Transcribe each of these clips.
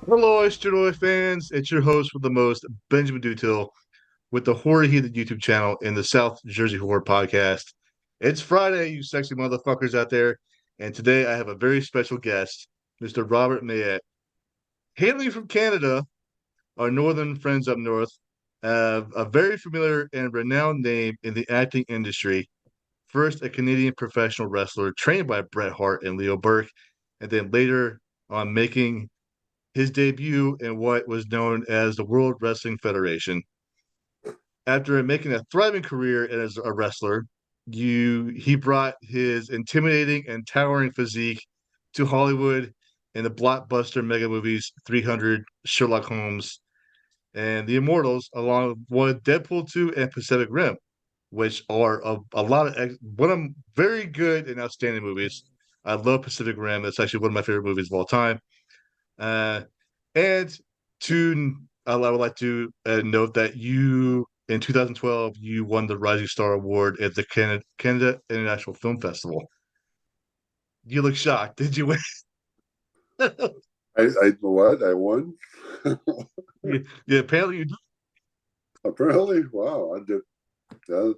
Hello, strigoi fans. It's your host with the most, Benjamin Dutil, with the Horror Heated YouTube channel and the South Jersey Horror Podcast. It's Friday, you sexy motherfuckers out there, and today I have a very special guest, Mr. Robert Maillet. Hailing from Canada, our northern friends up north, have a very familiar and renowned name in the acting industry. First, a Canadian professional wrestler trained by Bret Hart and Leo Burke, and then later on making his debut in what was known as the World Wrestling Federation. After making a thriving career as a wrestler, he brought his intimidating and towering physique to Hollywood in the blockbuster mega movies 300, Sherlock Holmes, and The Immortals, along with Deadpool 2 and Pacific Rim, which are a lot of one of very good and outstanding movies. I love Pacific Rim. It's actually one of my favorite movies of all time. Uh, and to I would like to note that you in 2012 you won the Rising Star Award at the Canada International Film Festival. You look shocked. Did you win? I what? I won? Yeah, apparently you did. Apparently, wow! I did. That,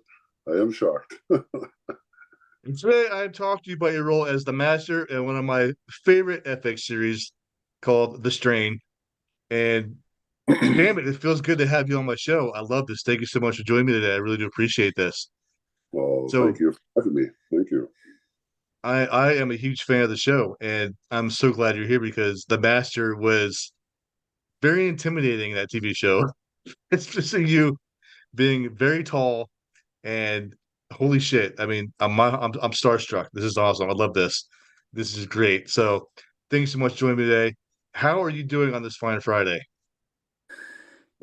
I am shocked. And today I'm talking to you about your role as the Master in one of my favorite FX series called The Strain. And damn it, it feels good to have you on my show. I love this. Thank you so much for joining me today. I really do appreciate this. Well, thank So you for having me. Thank you. I am a huge fan of the show, and I'm so glad you're here because the Master was very intimidating in that TV show. It's just you being very tall and holy shit. I mean, I'm starstruck. This is awesome. I love this. This is great. So thanks so much for joining me today. How are you doing on this fine Friday?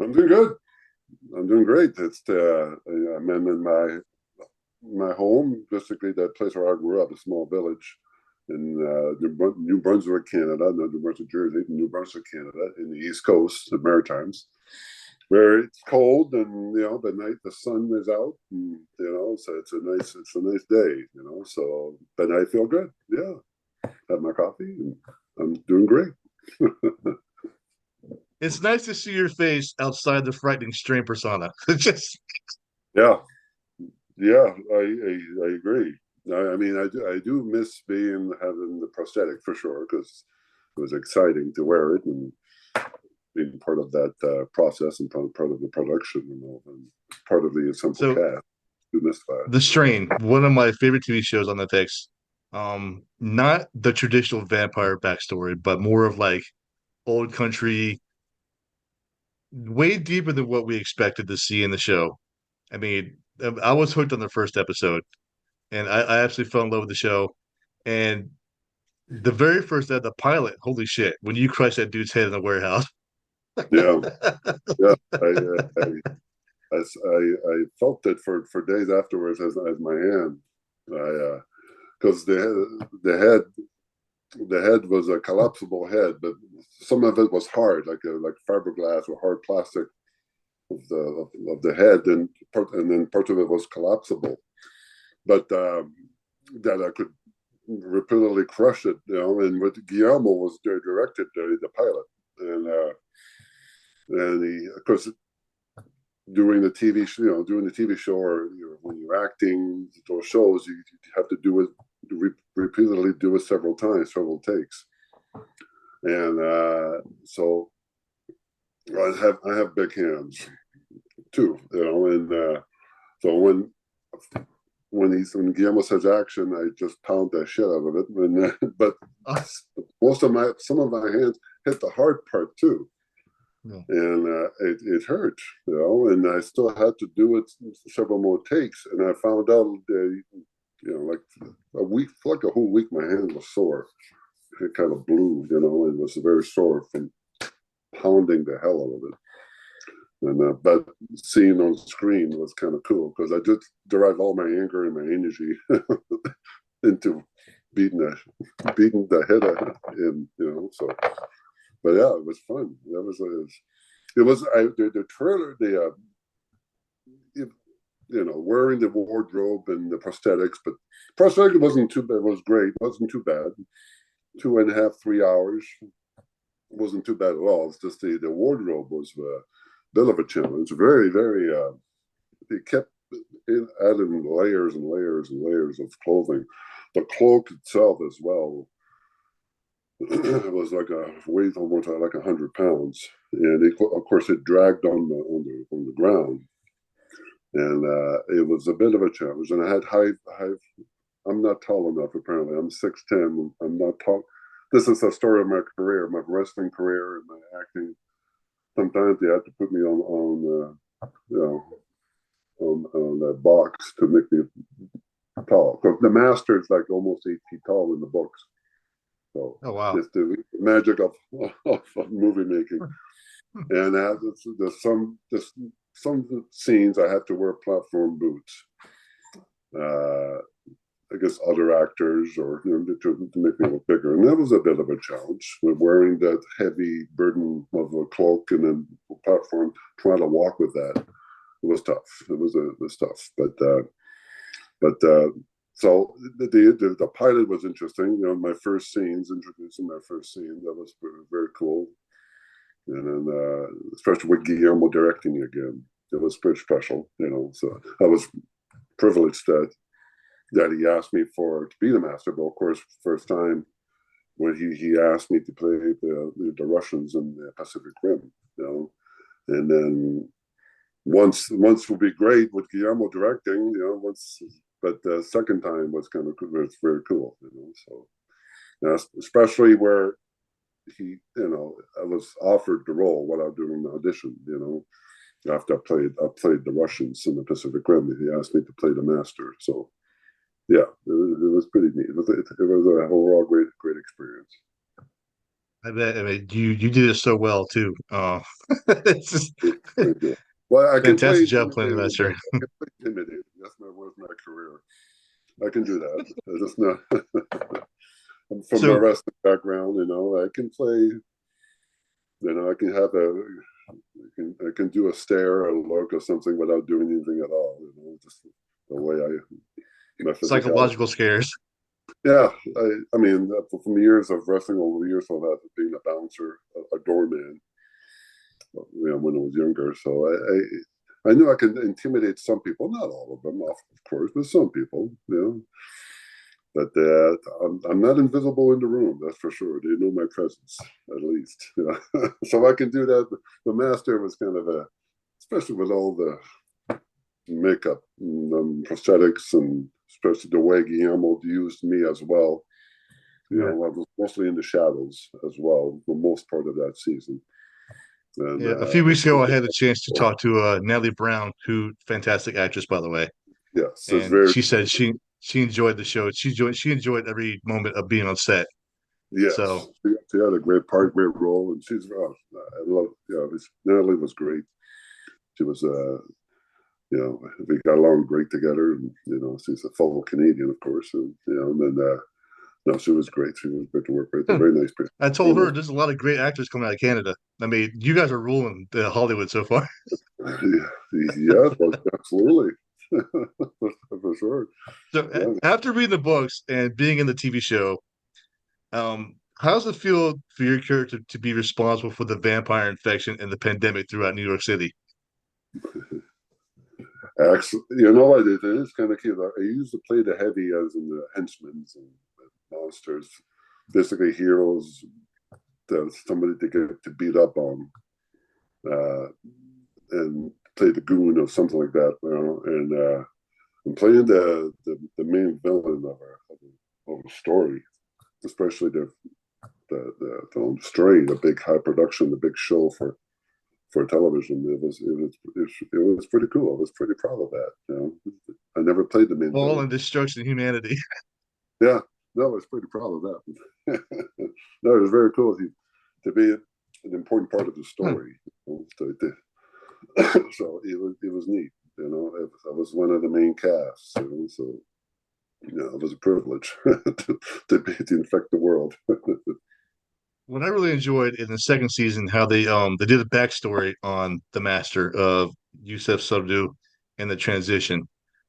I'm doing good. I'm doing great. I'm in my home, basically that place where I grew up, a small village in New Brunswick, Canada, not New Brunswick, Jersey, New Brunswick, Canada, in the East Coast, the Maritimes, where it's cold and the night the sun is out, and so it's a nice day, So, but I feel good. Yeah, have my coffee, and I'm doing great. It's nice to see your face outside the frightening strain persona. It's just Yeah, yeah, I agree. I mean, I do miss having the prosthetic for sure because it was exciting to wear it and being part of that process and part of the production and part of the ensemble so cast. Do miss that. The Strain, one of my favorite TV shows on Netflix. Not the traditional vampire backstory, but more of like old country, way deeper than what we expected to see in the show. I mean, I was hooked on the first episode, and I absolutely fell in love with the show. And the very first the pilot, holy shit, when you crush that dude's head in the warehouse. Yeah, yeah. I felt it for days afterwards as my hand. I because the head was a collapsible head, but some of it was hard, like fiberglass or hard plastic of the head, and then part of it was collapsible. But that I could repeatedly crush it, And what Guillermo was directed the pilot, and he, of course, doing the TV show, or when you're acting those shows, you have to do it repeatedly, do it several times, several takes, and so I have big hands too, and so when Guillermo says action, I just pound that shit out of it, but some of my hands hit the hard part too, No. and it hurt, and I still had to do it several more takes, and I found out, like a week, for like a whole week, my hand was sore. It kind of blew, and was very sore from pounding the hell out of it. And but seeing on screen was kind of cool because I just derive all my anger and my energy into beating the head out of him, So, but yeah, it was fun. The trailer, wearing the wardrobe and the prosthetics, but prosthetic wasn't too bad. It was great. It wasn't too bad. 2.5, 3 hours. wasn't too bad at all. It's just the wardrobe was a bit of a challenge. Very, very. They kept adding layers and layers and layers of clothing. The cloak itself as well it was like a weight almost like 100 pounds, and of course it dragged on the ground, and it was a bit of a challenge. And I had high. I'm not tall enough. Apparently, I'm 6'10". I'm not tall. This is the story of my career, my wrestling career, and my acting. Sometimes they had to put me on you know on that box to make me tall. Because the master is like almost 8 feet tall in the books. So Oh wow. it's the magic of movie making. And some scenes I had to wear platform boots. I guess other actors or to make me look bigger, and that was a bit of a challenge with wearing that heavy burden of a cloak and then platform. Trying to walk with that, it was tough. It was tough, but so the pilot was interesting. My first scenes, introducing my first scene, that was very, very cool. And then especially with Guillermo directing again, it was pretty special. So I was privileged that he asked me to be the master. But of course, first time when he asked me to play the Russians in the Pacific Rim, and then once would be great with Guillermo directing, but the second time was very cool, So especially where I was offered the role without doing an audition, after I played the Russians in the Pacific Rim, he asked me to play the master. So yeah, it was pretty neat. It was an overall great experience. I bet. I mean, you did it so well too. It's just Well, I can play fantastic job playing the intimidating. master. I can play intimidating. Was my career. I can do that. It's not from my So wrestling background. I can play. I can have I can do a stare, a look, or something without doing anything at all. Just the way my physicality. psychological scares. Yeah, I mean, from years of wrestling over the years, of that being a bouncer, a doorman, when I was younger. So I knew I could intimidate some people, not all of them, of course, but some people, But I'm not invisible in the room, that's for sure. They know my presence, at least. So I can do that. The master was kind of especially with all the makeup and prosthetics, and especially the way Guillermo used me as well. I was mostly in the shadows as well, the most part of that season. And Yeah, a few weeks ago, I had a chance to talk to Natalie Brown, who fantastic actress, by the way, yes, it's and very she said she enjoyed the show. She enjoyed every moment of being on set. yes. So She had a great part, great role, and she's I love. Natalie was great. She was we got along great together, and she's a fellow Canadian, of course, and and then no, she was great. She was great to work with. A very nice person. I told Very her nice. there's a lot of great actors coming out of Canada. I mean, you guys are ruling the Hollywood so far. Yes, absolutely, for sure. So Yeah. after reading the books and being in the TV show, how does it feel for your character to be responsible for the vampire infection and the pandemic throughout New York City? Actually, you know what? It is kind of cute. I used to play the heavy as in the henchmen and monsters, basically heroes that somebody to get to beat up on, uh, and play the goon or something like that. And playing the main villain of a story, especially the Stray, the big high production, the big show for television. It was pretty cool. I was pretty proud of that. I never played the main All villain. in destruction of humanity. Yeah, no, I was pretty proud of that. No, it was very cool to be an important part of the story. So it was neat. I was one of the main casts. So it was a privilege to infect the world. What I really enjoyed in the second season, how they did a backstory on the master of Yusef Subdu and the transition.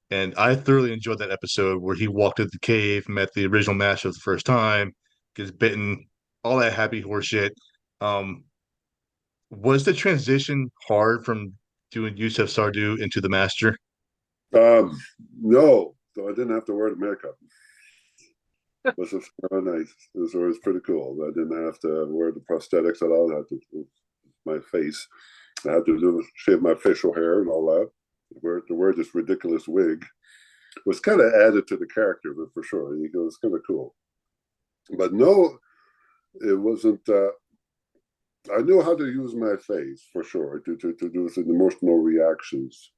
And I thoroughly enjoyed that episode where he walked into the cave, met the original master for the first time, gets bitten, all that happy horse shit. Um, was the transition hard from doing Yusuf Sardu into the Master? Um, no, so I didn't have to wear the makeup. Which was kind of nice. It was pretty cool. I didn't have to wear the prosthetics at all. I had to my face. I had to shave my facial hair and all that. To wear this ridiculous wig was kind of added to the character, but for sure, it was kind of cool. But no, it wasn't. I knew how to use my face for sure to do some emotional reactions.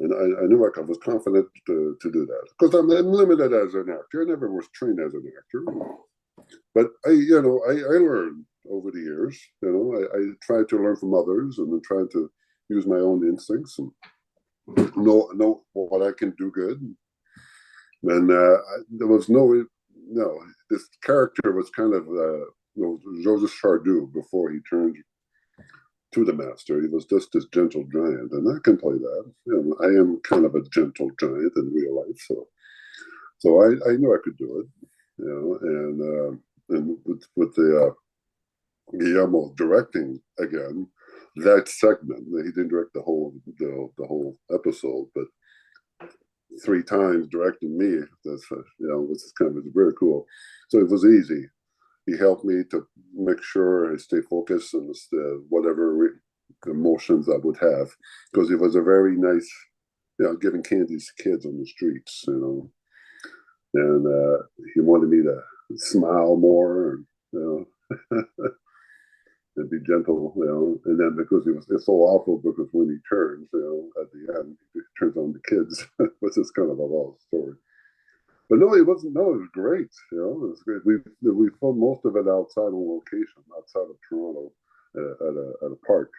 And I knew I was confident to do that because I'm limited as an actor. I never was trained as an actor, but I learned over the years. I tried to learn from others and then tried to use my own instincts and know what I can do good. And there was no. This character was kind of Joseph Chardou before he turned to the Master. He was just this gentle giant, and I can play that. I am kind of a gentle giant in real life, so I knew I could do it. And with the Guillermo directing again that segment, he didn't direct the whole episode, but 3 times directing me. That's which is kind of very cool. So it was easy. He helped me to make sure I stay focused on whatever emotions I would have, because he was a very nice, giving candies to kids on the streets, and he wanted me to smile more, and be gentle, and then because it's so awful because when he turns, at the end, he turns on the kids, which is kind of a long story. But no, it wasn't. No, it was great. It was great. We filmed most of it outside on location, outside of Toronto, at a park,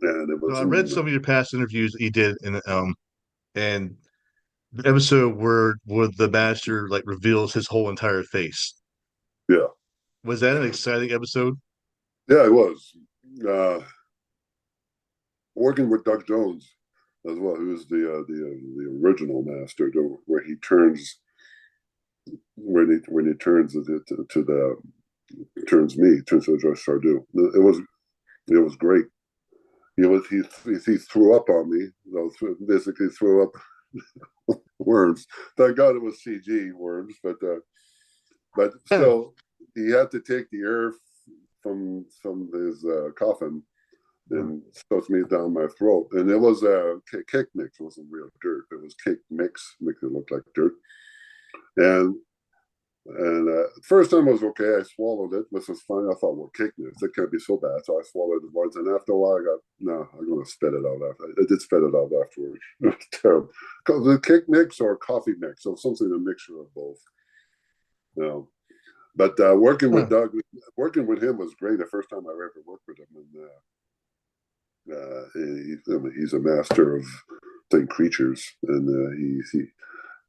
and it So was I read in some of your past interviews that you did, and the episode where the Master like reveals his whole entire face. yeah, Was that an exciting episode? yeah, it was. Working with Doug Jones as well, who was the original Master, where he turns when he turns to the turns to Josh Sardou. It was great. He threw up on me. Basically threw up worms. Thank God it was CG worms, but still, he had to take the air from his coffin and stuffed me down my throat. And it was a cake mix. It wasn't real dirt. It was cake mix, make it look like dirt. And first time was okay. I swallowed it, which was fine. I thought, well, cake mix, it can't be so bad. So I swallowed it once, and after a while, I got, no, I'm going to spit it out. I did spit it out afterwards. It was terrible. Because the cake mix or coffee mix, so something a mixture of both. But working with Doug, working with him was great. The first time I ever worked with him, and he's a master of playing creatures, and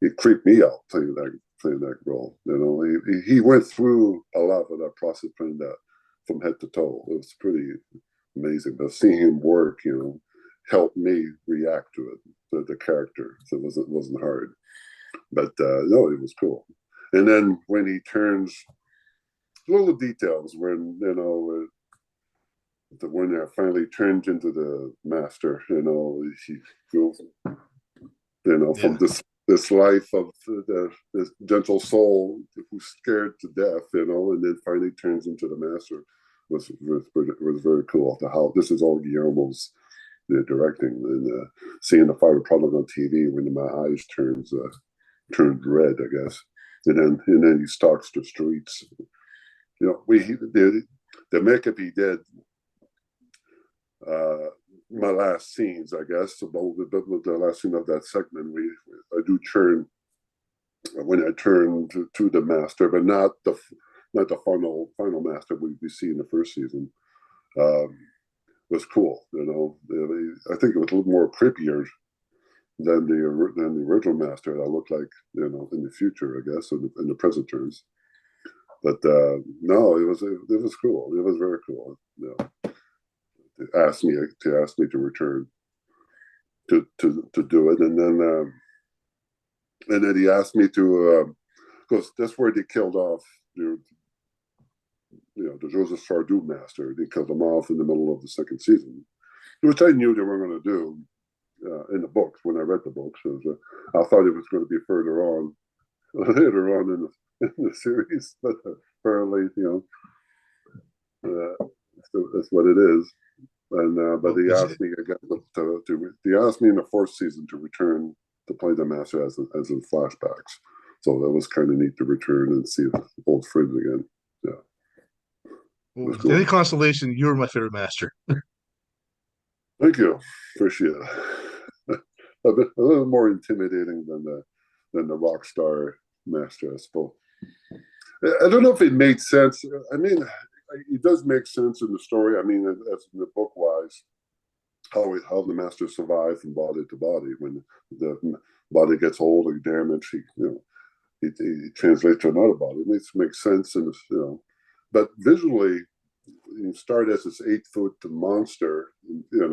he creeped me out playing that role. He went through a lot of that process playing that from head to toe. It was pretty amazing. But seeing him work, helped me react to it, the character. So it wasn't hard. But no, it was cool. And then when he turns, little details when when he finally turns into the Master, he goes, from this life of this gentle soul who's scared to death, and then finally turns into the Master was very cool. How this is all Guillermo's directing, and seeing the final product on TV when my eyes turned red, I guess, and then he stalks the streets. The makeup he did. My last scenes, I guess, about the last scene of that segment, I do turn when I turn to the Master, but not the final Master we see in the first season. Was cool, I think it was a little more creepier than the original Master that looked like, in the future, I guess, in the present terms. But no, it was cool. It was very cool. Asked me to return to do it, and then he asked me to because that's where they killed off the Joseph Sardou master. They killed him off in the middle of the second season, which I knew they were going to do in the books when I read the books. I thought it was going to be later on in the series, but apparently, that's what it is. And but they asked me again they asked me in the fourth season to return to play the master as in flashbacks. So that was kind of neat to return and see old friends again. Yeah. Well, Cool. any consolation, you were my favorite master. Thank you. Appreciate it. A little more intimidating than the rock star master, I suppose. I don't know if it made sense. I mean, it does make sense in the story. I mean, as in the book wise, how the master survives from body to body when the body gets old or damaged. He translates to another body. It makes sense, and but visually, you start as this 8-foot monster,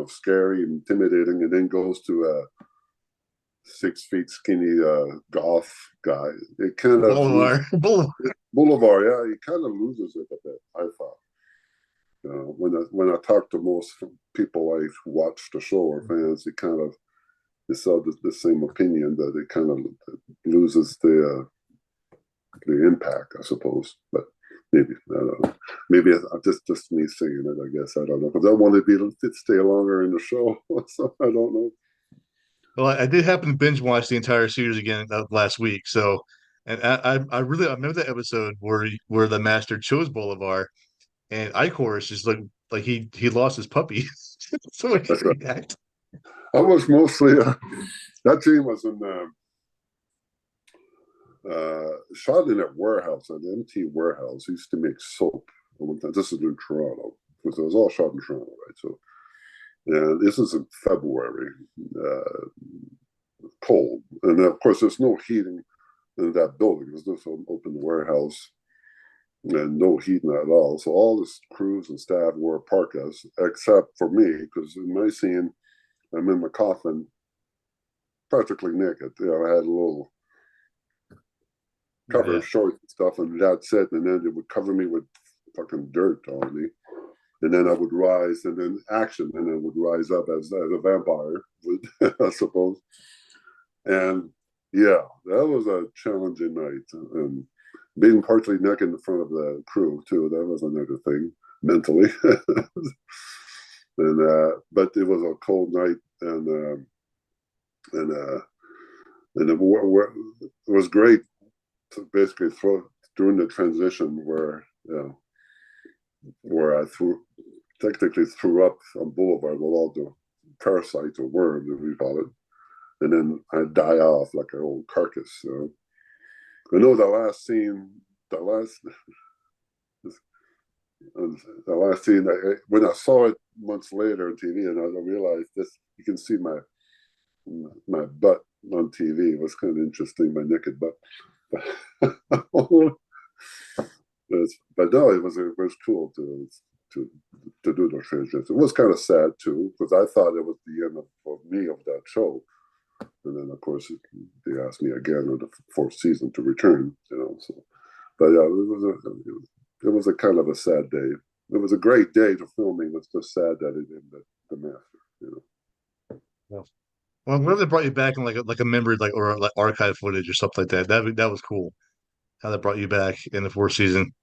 scary, intimidating, and then goes to a 6 feet skinny golf guy. It kind of Boulevard, yeah, he kind of loses it a bit. I thought, when I talk to most people I watch the show or fans, they saw the same opinion, that it kind of loses the impact, I suppose. But maybe I don't know. Maybe just me saying it. I guess I don't know, because I want to stay longer in the show, so I don't know. Well, I did happen to binge watch the entire series again last week. So, and I remember that episode where the master chose Bolivar, and Icor is just like he lost his puppy. So That's right. I was mostly that team was in shot in a warehouse, an empty warehouse. He used to make soap. This is in Toronto, because it was all shot in Toronto, right? So, and this is in February, cold, and of course there's no heating in that building. There's just an open warehouse and no heating at all. So all the crews and staff wore parkas, except for me, because in my scene, I'm in my coffin, practically naked. I had a little cover of shorts and stuff, and that's it. And then it would cover me with fucking dirt on me. And then I would rise, and then action, and then would rise up as a vampire, I suppose. And yeah, that was a challenging night. And being partly naked in front of the crew, too, that was another thing, mentally. But it was a cold night, and it was great to basically during the transition where I technically threw up on Boulevard with all the parasites or worms, as we call it, and then I die off like an old carcass. I know the last scene, when I saw it months later on TV, and I realized this, you can see my butt on TV. It was kind of interesting, my naked butt. But no, it was cool to do the transition. It was kind of sad too, because I thought it was the end of me of that show. And then, of course, they asked me again in the fourth season to return. So, but yeah, it was a kind of a sad day. It was a great day to filming. It's just sad that it ended the master. Well, I'm glad they brought you back in like a memory, or like archive footage or something like that. That was cool. How they brought you back in the fourth season.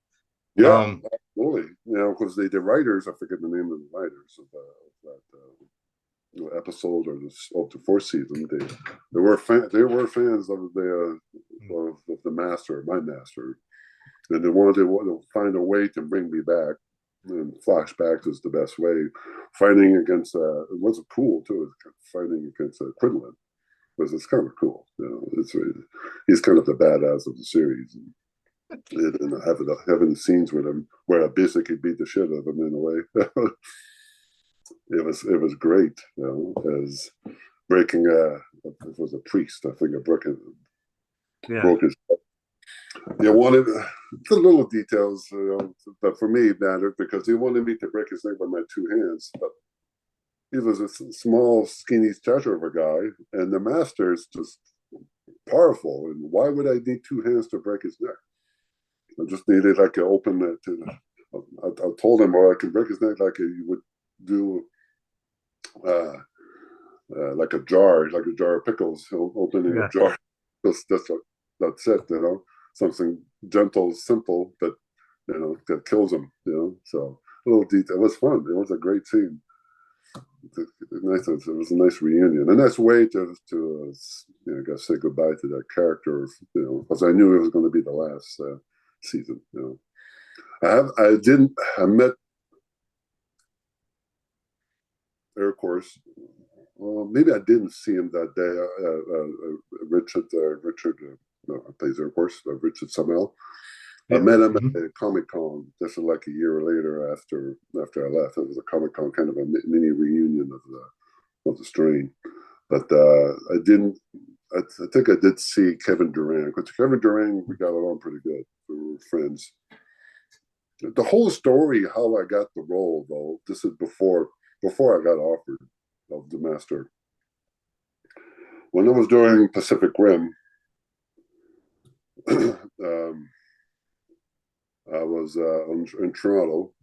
Yeah, absolutely. Because the writers, I forget the name of the writers of that episode or the fourth season. They were fans of the master, my master, and they wanted to find a way to bring me back. And flashbacks is the best way. Fighting against it wasn't cool too. Fighting against Quinlan, because it's kind of cool. He's kind of the badass of the series. And having scenes with him where I basically beat the shit out of him in a way. It was great, as breaking it was a priest, I think, broke his wanted the little details, but for me it mattered because he wanted me to break his neck with my two hands, but he was a small skinny stature of a guy, and the master is just powerful, and why would I need two hands to break his neck? I just needed like an open to I told him, "Well, I can break his neck like you would do, uh, like a jar of pickles, opening a Yeah. jar. That's it, something gentle, simple that kills him, So a little detail. It was fun. It was a great scene. It was a nice reunion, a nice way to I guess say goodbye to that character, because I knew it was going to be the last season. I met Air Course. Well, maybe I didn't see him that day. Richard plays Air Course. Richard Samel. I Yeah. met him Mm-hmm. at a Comic Con just like a year later after I left. It was a Comic Con, kind of a mini reunion of the strain. But I didn't. I think I did see Kevin Durant, because Kevin Durant, we got along pretty good. We were friends. The whole story, how I got the role, though, this is before I got offered of the Master. When I was doing Pacific Rim, I was in Toronto.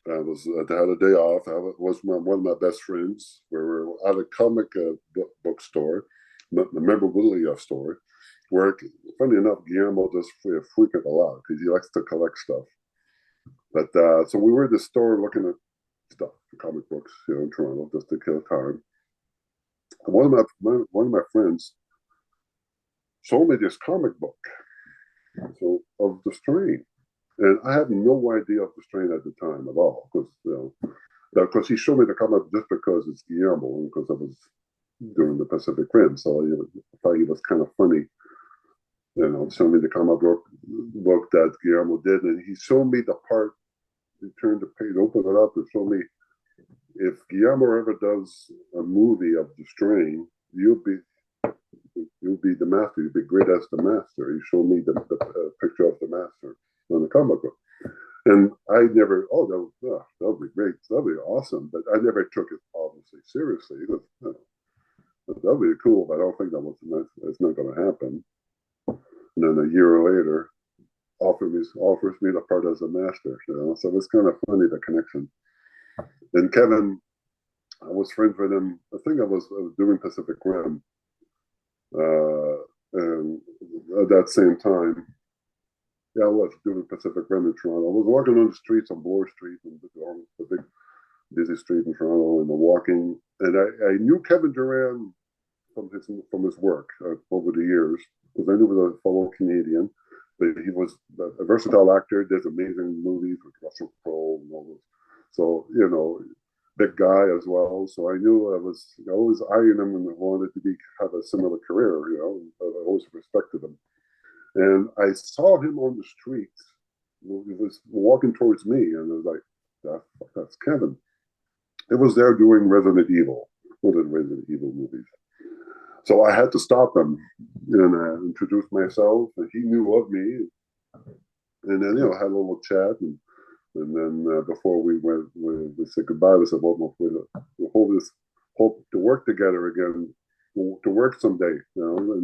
I had a day off. I was one of my best friends. We were at a comic bookstore, the memorabilia store, where, funny enough, Guillermo does frequent a lot because he likes to collect stuff. But so we were at the store looking at stuff, comic books, in Toronto, just to kill time. And one of my friends sold me this comic book, of the strain, and I had no idea of the strain at the time at all, because he showed me the comic just because it's Guillermo, and because I was doing the Pacific Rim, so I thought he was kind of funny, showing me the comic book that Guillermo did, and he showed me the part. He turned the page, opened it up, and showed me, if Guillermo ever does a movie of the strain, you'll be the master. You'll be great as the master. He showed me the picture of the master on the comic book, and I never. Oh, that would be great. That would be awesome. But I never took it obviously seriously. That would be cool, but I don't think it's not going to happen. And then a year later, offers me the part as a master. So it's kind of funny, the connection. And Kevin, I was friends with him. I think I was doing Pacific Rim, and at that same time, I was doing Pacific Rim in Toronto. I was walking on the streets on Bloor Street, and the big busy street in Toronto, and walking. And I knew Kevin Durant from his work over the years, because I knew he was a fellow Canadian. But he was a versatile actor, did amazing movies with Russell Crowe and all those. So, big guy as well. So I knew I was always eyeing him and wanted to have a similar career, I always respected him. And I saw him on the street. He was walking towards me, and I was like, that's Kevin. It was there doing Resident Evil, one of the Resident Evil movies. So I had to stop him and introduce myself, and he knew of me. And then, had a little chat. And then before we said goodbye, we said, well, we'll hope to work together again, to work someday, in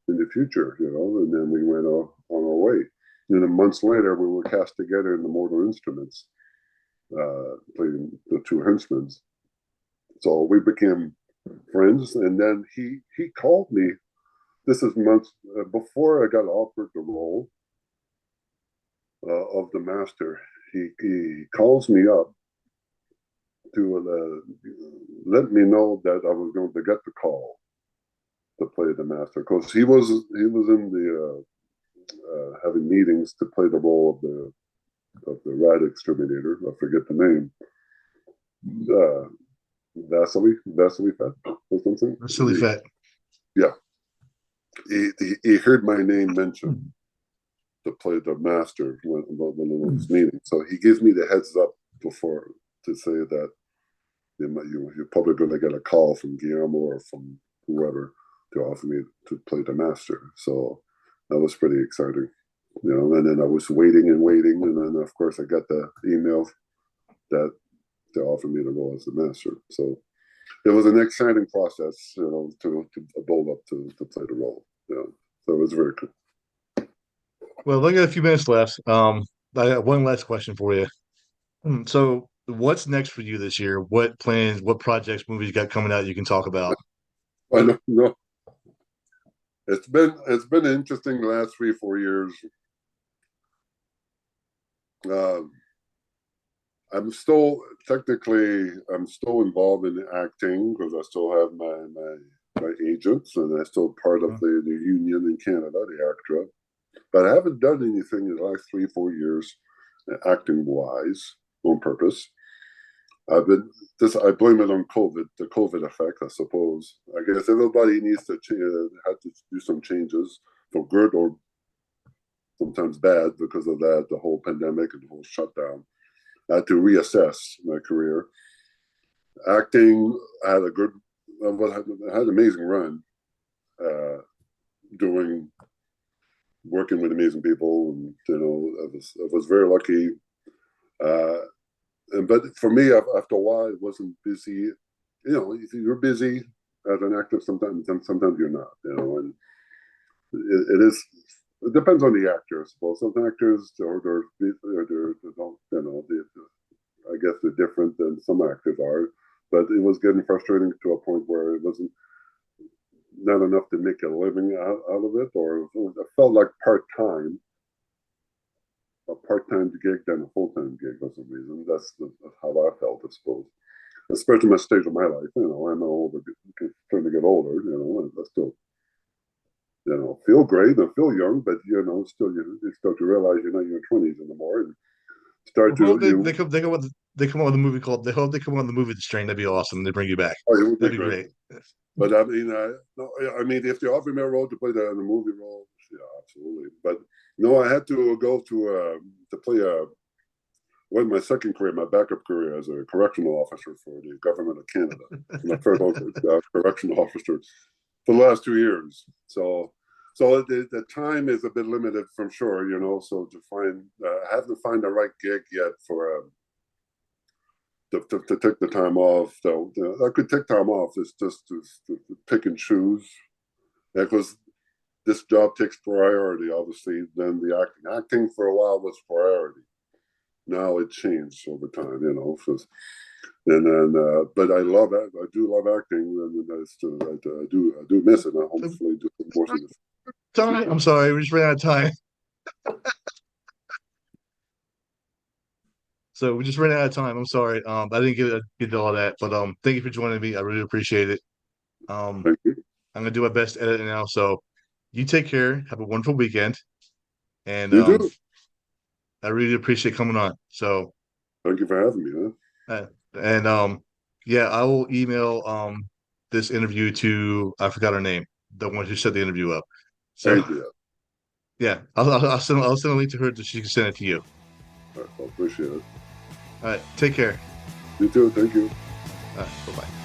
the future, And then we went on our way. And then months later, we were cast together in the Mortal Instruments, playing the two henchmen. So we became friends, and then he called me. This is months before I got offered the role of the master. He calls me up to let me know that I was going to get the call to play the master, because he was in the having meetings to play the role of the rat exterminator. I forget the name. Vasily Fett or something. Silly fat. Yeah. He heard my name mentioned to play the master when it was meeting. So he gives me the heads up before to say that you're probably going to get a call from Guillermo or from whoever to offer me to play the master. So that was pretty exciting. And then I was waiting, and then of course I got the email that they offered me the role as the master. So it was an exciting process, to build up to play the role. So it was very cool. Well, we got a few minutes left. I got one last question for you. So, what's next for you this year? What plans, what projects, movies you got coming out you can talk about? I don't know. It's been interesting the last 3 4 years. Uh, I'm still involved in acting because I still have my agents and I'm still part of the union in Canada, the ACTRA. But I haven't done anything in the last 3 4 years, acting wise, on purpose. I've been I blame it on COVID, the COVID effect, I suppose. I guess everybody needs to had to do some changes for good or sometimes bad because of that, the whole pandemic and the whole shutdown. I had to reassess my career. Acting had a good, had an amazing run, uh, doing working with amazing people, and I was very lucky. Uh, but for me, after a while, it wasn't busy. You're busy as an actor sometimes, and sometimes you're not. And it is. It depends on the actor, I suppose. Some actors, I guess they're different than some actors are. But it was getting frustrating to a point where it wasn't not enough to make a living out of it, or it felt like a part-time gig than a full-time gig for some reason. That's how I felt, I suppose. Especially my stage of my life. I'm older, trying to get older. And I still, feel great and feel young, but still you start to realize you're not in your 20s anymore, and start Well, to they come out with a movie called. They hope they come out with the movie The Strain. That'd be awesome. They bring you back. oh, it would be That'd be great. great. But I mean, no, I mean, if they offered me a role to play in the movie role, yeah, absolutely. But no, I had to go to play my second career, my backup career as a correctional officer for the government of Canada. I'm a federal correctional officer for the last 2 years. So the time is a bit limited, from sure. So I haven't find the right gig yet for. To take the time off, though, I could take time off. It's just to pick and choose, because this job takes priority. Obviously, then the acting for a while was priority. Now it changed over time, and then, but I love it. I do love acting, and I do miss it. And I hopefully do more in the Time. I'm sorry, we just ran out of time. So we just ran out of time. I'm sorry. I didn't get to all that, but thank you for joining me. I really appreciate it. Thank you. I'm gonna do my best to edit it now. So you take care. Have a wonderful weekend, and You do. I really appreciate coming on. So Thank you for having me, man. and yeah, I will email this interview to I forgot her name, the one who set the interview up. So Thank you. yeah, I'll send a link to her so she can send it to you. I appreciate it. All right, take care. You too. Thank you. All right, bye bye.